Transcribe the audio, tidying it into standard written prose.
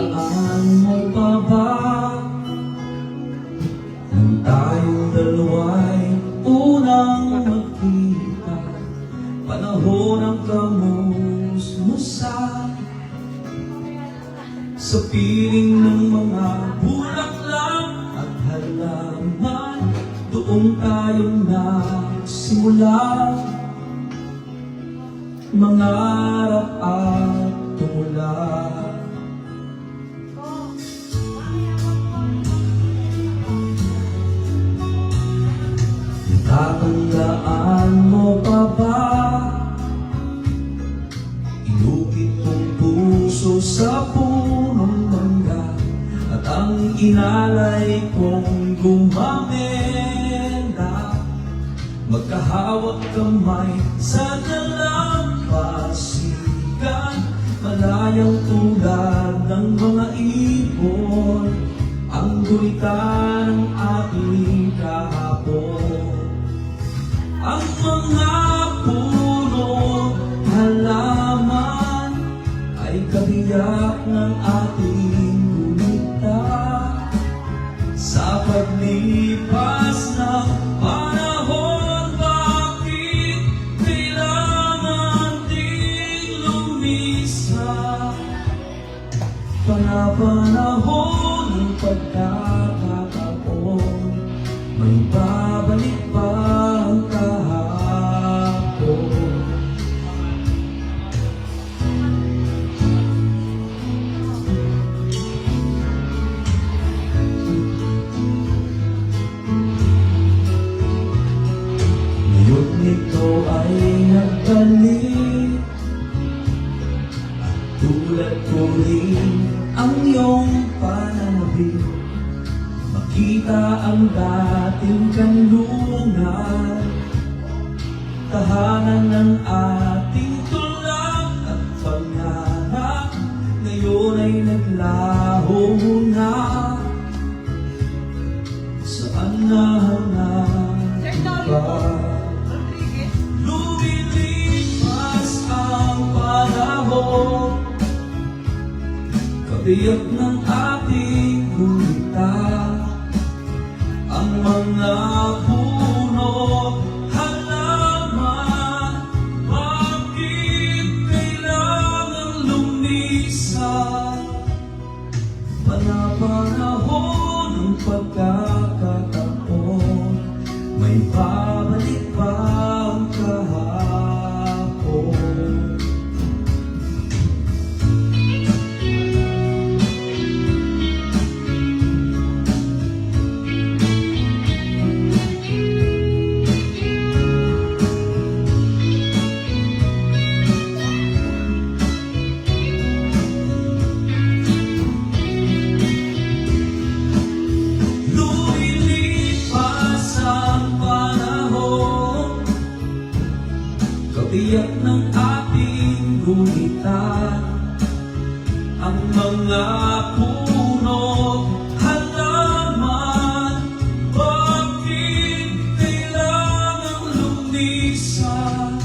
Tatandaan mo pa ba nang tayong dalawa'y unang magkita? Panahon ng kamusmusan sa piling ng mga bulaklak at halaman. Doon tayong nagsimula mangarap at tumula. Tatandaan mo pa ba inukit kong puso sa punong mangga at ang inalay kong gumamenda? Magkahawak kamay sa dalampasigan, malayang tulad ng mga ibon, ang gulita ng ating kahapon. Ang mga puno, halaman ay kabiyak ng ating gulita. Sa paglipas ng panahon, bakit kailangan ding lumisa? Panahon ng pagkakataon, may babalik pa ang kahapon. Ngayon nito ay nagbalik, at tulad ko rin ang iyong pananabik. Makita ang dating kanlungan, tahanan ng ating tulak at pangarap, ngayon ay naglaho na. Saan na hanapin ba? Lumilipas ang panahon, kabiyak ng ating gulita. Ang mga puno, halaman, bakit kailangang lumisan? Panahon ng pagkakataon, may babalik pa ang kahapon. Kabiyak ng ating gulita, ang mga puno, halaman, bakit kailangang lumisan?